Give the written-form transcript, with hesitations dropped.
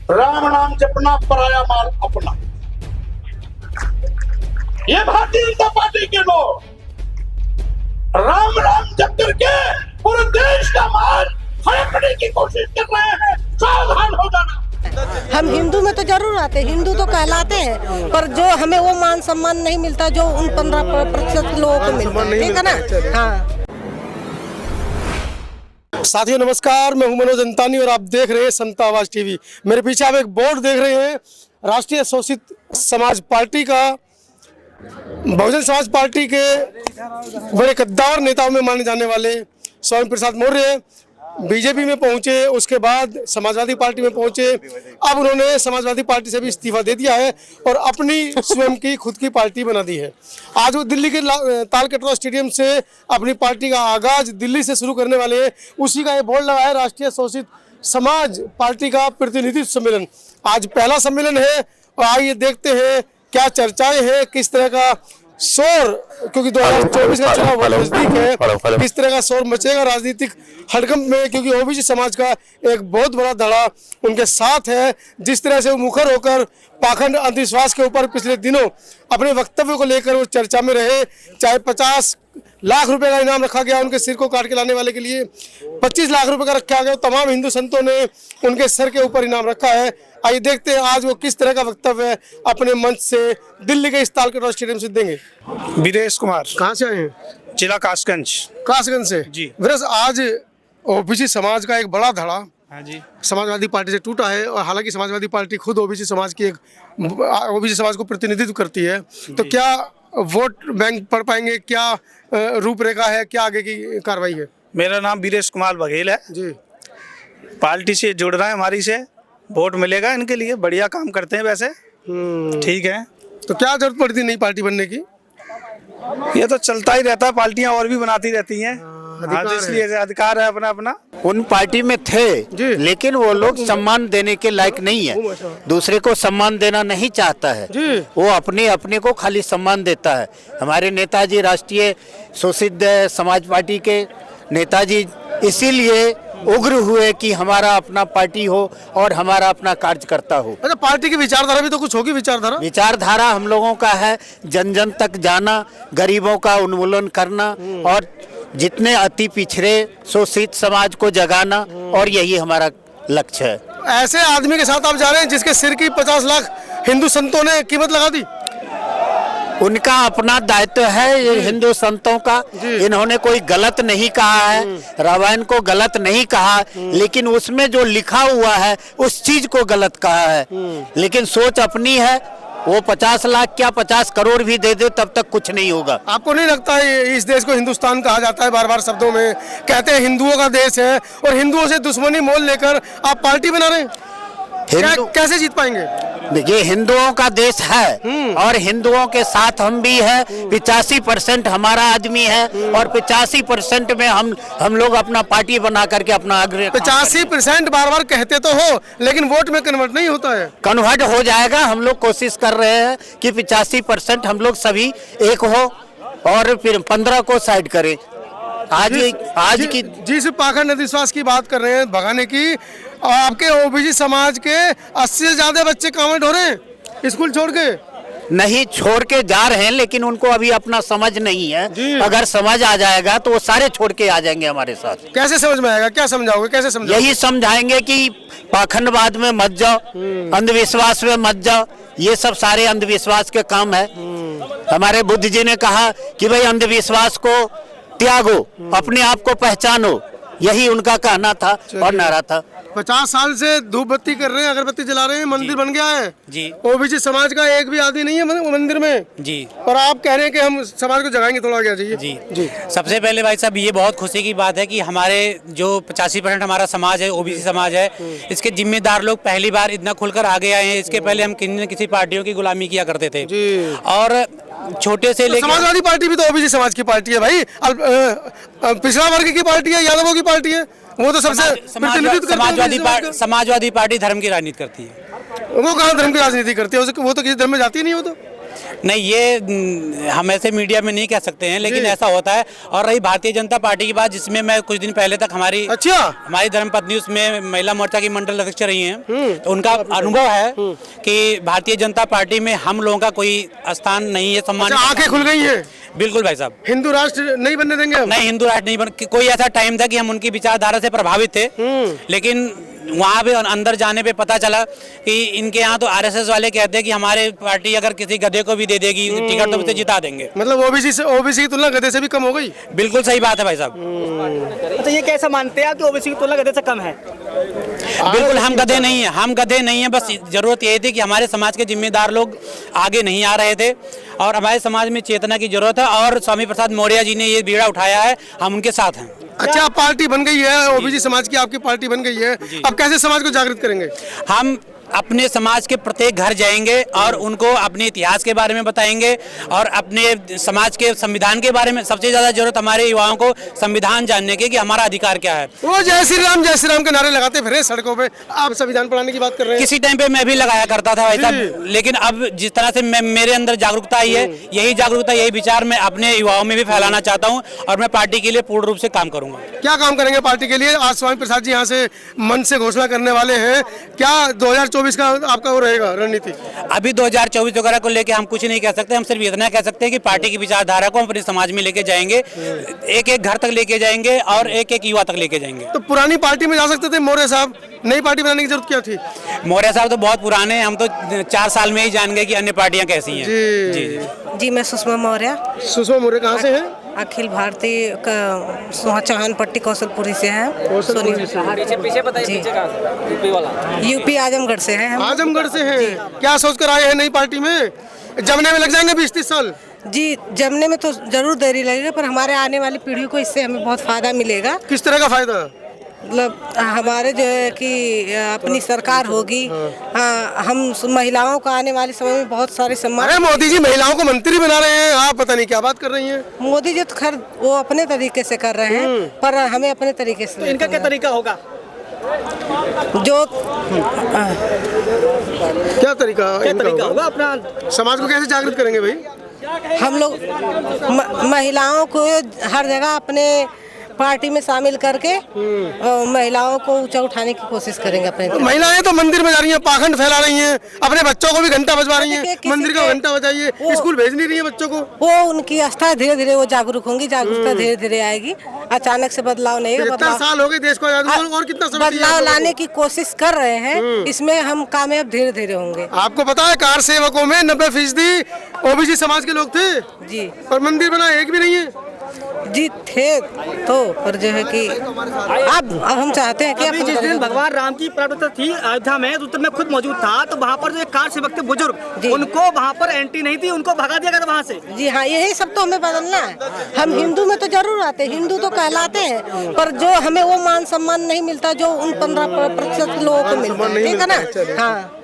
राम नाम जपना पराया माल अपना। ये भारतीय जनता पार्टी के लोग राम राम जप करके पूरे देश का माल हड़पने की कोशिश कर रहे हैं। सावधान हो जाना। हम हिंदू में तो जरूर आते, हिंदू तो कहलाते हैं, पर जो हमें वो मान सम्मान नहीं मिलता जो उन 15% लोगों को मिलता है, ठीक है ना। हाँ। साथियों नमस्कार, मैं हूं मनोज अंतानी और आप देख रहे हैं समता आवाज टीवी। मेरे पीछे आप एक बोर्ड देख रहे हैं, राष्ट्रीय शोषित समाज पार्टी का। बहुजन समाज पार्टी के बड़े कद्दावर नेताओं में माने जाने वाले स्वामी प्रसाद मौर्य बीजेपी में पहुंचे, उसके बाद समाजवादी पार्टी में पहुंचे। अब उन्होंने समाजवादी पार्टी से भी इस्तीफा दे दिया है और अपनी स्वयं की खुद की पार्टी बना दी है। आज वो दिल्ली के तालकटोरा स्टेडियम से अपनी पार्टी का आगाज दिल्ली से शुरू करने वाले हैं। उसी का ये बोर्ड लगा है, राष्ट्रीय शोषित समाज पार्टी का प्रतिनिधित्व सम्मेलन। आज पहला सम्मेलन है और आइए देखते हैं क्या चर्चाएं हैं, किस तरह का शोर, क्योंकि 2024 का चुनाव बहुत नजदीक है, किस तरह का शोर मचेगा राजनीतिक हड़कंप में, क्योंकि ओबीसी समाज का एक बहुत बड़ा धड़ा उनके साथ है। जिस तरह से वो मुखर होकर पाखंड अंधविश्वास के ऊपर पिछले दिनों अपने वक्तव्य को लेकर वो चर्चा में रहे, चाहे 50 लाख रुपए का इनाम रखा गया उनके सिर को काट के लाने वाले के लिए, 25 लाख रुपए का रखा गया, तमाम हिंदू संतों ने उनके सर के ऊपर इनाम रखा है। आइए देखते हैं आज वो किस तरह का वक्तव्य अपने मंच से दिल्ली के इस तालकटोरा स्टेडियम से देंगे। वीरेश कुमार, कहाँ से आए हैं? जिला कासगंज। कासगंज से जी। वीरेश, आज ओबीसी समाज का एक बड़ा धड़ा हाँ जी, समाजवादी पार्टी से टूटा है और हालांकि समाजवादी पार्टी खुद ओबीसी समाज की ओबीसी समाज को प्रतिनिधित्व करती है, तो क्या वोट बैंक पढ़ पाएंगे, क्या रूपरेखा है, क्या आगे की कार्रवाई है? मेरा नाम वीरेश कुमार बघेल है जी। पार्टी से जुड़ रहा है, हमारी से वोट मिलेगा इनके लिए, बढ़िया काम करते हैं वैसे, ठीक है। तो क्या जरूरत पड़ती नई पार्टी बनने की? ये तो चलता ही रहता है, पार्टियां और भी बनाती रहती हैं। हाँ, तो इसलिए अधिकार है अपना अपना। उन पार्टी में थे लेकिन वो लोग सम्मान देने के लायक नहीं है, दूसरे को सम्मान देना नहीं चाहता है, वो अपने अपने को खाली सम्मान देता है। हमारे नेताजी राष्ट्रीय शोषित समाज पार्टी के नेताजी इसीलिए उग्र हुए कि हमारा अपना पार्टी हो और हमारा अपना कार्यकर्ता हो। अच्छा, पार्टी की विचारधारा भी तो कुछ होगी। विचारधारा हम लोगों का है जन जन तक जाना, गरीबों का उन्मूलन करना और जितने अति पिछड़े शोषित समाज को जगाना, और यही हमारा लक्ष्य है। ऐसे आदमी के साथ आप जा रहे हैं जिसके सिर की 50 लाख हिंदू संतों ने कीमत लगा दी। उनका अपना दायित्व है ये हिंदू संतों का, इन्होंने कोई गलत नहीं कहा है, रामायण को गलत नहीं कहा, लेकिन उसमें जो लिखा हुआ है उस चीज को गलत कहा है। लेकिन सोच अपनी है, वो 50 लाख क्या 50 करोड़ भी दे दे तब तक कुछ नहीं होगा। आपको नहीं लगता है इस देश को हिंदुस्तान कहा जाता है बार बार शब्दों में, कहते हैं हिंदुओं का देश है, और हिंदुओं से दुश्मनी मोल लेकर आप पार्टी बना रहे हैं? कैसे जीत पाएंगे? देखिए, हिंदुओं का देश है और हिंदुओं के साथ हम भी है। 85% हमारा आदमी है और 85% में हम लोग अपना पार्टी बना करके अपना आग्रह। 85% बार बार कहते तो हो, लेकिन वोट में कन्वर्ट नहीं होता है। कन्वर्ट हो जाएगा, हम लोग कोशिश कर रहे हैं कि 85% हम लोग सभी एक हो और फिर 15 को साइड करें। आज की जिस पाखंड अंधविश्वास की बात कर रहे हैं भगाने की, आपके ओबीसी समाज के 80 से ज्यादा बच्चे कांवेंट हो रहे हैं स्कूल छोड़ के। नहीं छोड़ के जा रहे हैं, लेकिन उनको अभी अपना समझ नहीं है। अगर समझ आ जाएगा तो वो सारे छोड़ के आ जाएंगे हमारे साथ। कैसे समझ में आएगा? क्या समझाओगे? कैसे समझाओगे? यही समझाएंगे कि पाखंडवाद में मत जाओ, अंधविश्वास में मत जाओ, ये सब सारे अंधविश्वास के काम है। हमारे बुद्ध जी ने कहा कि भाई अंधविश्वास को त्यागो, अपने आप को पहचानो, यही उनका कहना था और नारा था। 50 साल से धूप बत्ती कर रहे हैं, अगरबत्ती जला रहे हैं, मंदिर बन गया है जी। ओबीसी समाज का एक भी आदमी नहीं है मंदिर में जी, और आप कह रहे हैं कि हम समाज को जगाएंगे, थोड़ा आगे आ जाइए। जी। सबसे पहले भाई साहब ये बहुत खुशी की बात है कि हमारे जो 85% हमारा समाज है, ओबीसी समाज है, इसके जिम्मेदार लोग पहली बार इतना खुलकर आगे आए हैं। इसके पहले हम किसी न किसी पार्टियों की गुलामी किया करते थे और छोटे से लेकर समाजवादी पार्टी भी तो ओबीसी समाज की पार्टी है भाई, पिछड़ा वर्ग की पार्टी है, यादवों की पार्टी है, वो तो सबसे समाजवादी पार्टी धर्म की राजनीति करती है। वो कहाँ धर्म की राजनीति करती है? वो तो किसी धर्म में जाती नहीं। वो तो नहीं, ये हम ऐसे मीडिया में नहीं कह सकते हैं, लेकिन ऐसा होता है। और रही भारतीय जनता पार्टी की बात, जिसमें मैं कुछ दिन पहले तक हमारी धर्मपत्नी उसमें महिला मोर्चा की मंडल अध्यक्ष रही हैं, तो उनका अनुभव है कि भारतीय जनता पार्टी में हम लोगों का कोई स्थान नहीं है, सम्मान। आंखें खुल गई हैं। बिल्कुल भाई साहब, हिंदू राष्ट्र नहीं बनने देंगे हम। नहीं, हिंदू राष्ट्र नहीं बन। कोई ऐसा टाइम था कि हम उनकी विचारधारा से प्रभावित थे, लेकिन वहाँ पे अंदर जाने पे पता चला कि इनके यहाँ तो आरएसएस वाले कहते हैं कि हमारे पार्टी अगर किसी गधे को भी दे देगी टिकट तो उसे जिता देंगे। मतलब ओबीसी की तुलना गधे से भी कम हो गई। बिल्कुल सही बात है भाई साहब। तो ये कैसा मानते हैं आप कि ओबीसी की तुलना गधे से कम है? बिल्कुल हम गधे नहीं है, हम गधे नहीं है। बस जरूरत यही थी कि हमारे समाज के जिम्मेदार लोग आगे नहीं आ रहे थे और हमारे समाज में चेतना की जरूरत है, और स्वामी प्रसाद मौर्य जी ने ये बीड़ा उठाया है, हम उनके साथ हैं। अच्छा, पार्टी बन गई है, ओबीसी समाज की आपकी पार्टी बन गई है, अब कैसे समाज को जागृत करेंगे? हम अपने समाज के प्रत्येक घर जाएंगे और उनको अपने इतिहास के बारे में बताएंगे और अपने समाज के संविधान के बारे में। सबसे ज्यादा जरूरत हमारे युवाओं को संविधान जानने की कि हमारा अधिकार क्या है। वो जय श्री राम के नारे लगाते फिरे सड़कों पे, आप संविधान पढ़ाने की बात कर रहे हैं। किसी टाइम पे मैं भी लगाया करता था भाई साहब, लेकिन अब जिस तरह से मेरे अंदर जागरूकता आई है, यही जागरूकता, यही विचार मैं अपने युवाओं में भी फैलाना चाहता हूँ और मैं पार्टी के लिए पूर्ण रूप से काम करूंगा। क्या काम करेंगे पार्टी के लिए? आज स्वामी प्रसाद जी यहाँ से मन से घोषणा करने वाले हैं, क्या 2024 का आपका वो रहेगा रणनीति? अभी 2024 वगैरह को लेके हम कुछ नहीं कह सकते, हम सिर्फ इतना कह सकते हैं कि पार्टी की विचारधारा को हम अपने समाज में लेके जाएंगे, एक एक घर तक लेके जाएंगे और एक एक युवा तक लेके जाएंगे। तो पुरानी पार्टी में जा सकते थे मौर्य साहब, नई पार्टी बनाने की जरूरत क्या थी? मौर्य साहब तो बहुत पुराने हैं, हम तो 4 साल में ही जान गए कि अन्य पार्टियां कैसी हैं। जी मैं सुषमा मौर्य। सुषमा मौर्य कहाँ से हैं? अखिल भारतीय चौहान पट्टी कौशलपुरी से हैं। पीछे बताइए, यूपी आजमगढ़ से हैं। आजमगढ़ से हैं। क्या सोचकर आए हैं नई पार्टी में? जमने में लग जाएंगे 20-30 साल? जी जमने में तो जरूर देरी लगेगी, पर हमारे आने वाली पीढ़ी को इससे हमें बहुत फायदा मिलेगा। किस तरह का फायदा? मतलब हमारे जो है कि अपनी सरकार होगी, हम महिलाओं का आने वाले समय में बहुत सारे सम्मान। अरे मोदी जी महिलाओं को मंत्री बना रहे हैं, आप पता नहीं क्या बात कर रही हैं। मोदी जी तो खैर वो अपने तरीके से कर रहे हैं, पर हमें अपने तरीके से। तो इनका क्या तरीका होगा? जो क्या तरीका होगा? अपना समाज को कैसे जागृत करेंगे भाई? हम लोग महिलाओं को हर जगह अपने पार्टी में शामिल करके महिलाओं को ऊंचा उठाने की कोशिश करेंगे अपने। महिलाएं तो मंदिर में जा रही हैं, पाखंड फैला रही हैं, अपने बच्चों को भी घंटा बजवा रही हैं, मंदिर का घंटा बजाइए, स्कूल भेज नहीं रही है बच्चों को। वो उनकी आस्था धीरे धीरे वो जागरूक होंगी, जागरूकता धीरे धीरे आएगी, अचानक से बदलाव नहीं है। 70 साल हो गए देश को आजाद, और कितना समय बदलाव लाने की कोशिश कर रहे हैं, इसमें हम कामयाब धीरे धीरे होंगे। आपको पता है कार सेवकों में 90% ओबीसी समाज के लोग थे जी, और मंदिर बना एक भी नहीं है। जी थे तो, पर जो है कि अब हम चाहते हैं कि अभी जिस दिन भगवान राम की प्रार्थना थी अयोध्या में, उस दिन मैं खुद मौजूद था, तो वहाँ पर जो एक कार सेवक थे बुजुर्ग, उनको वहाँ पर एंट्री नहीं थी, उनको भगा दिया गया था वहाँ से। जी हाँ, यही सब तो हमें बदलना है। हम हिंदू में तो जरूर आते हैं, हिंदू तो कहलाते हैं, पर जो हमें वो मान सम्मान नहीं मिलता जो उन 15% लोगों को मिलता है, ठीक है ना? हाँ,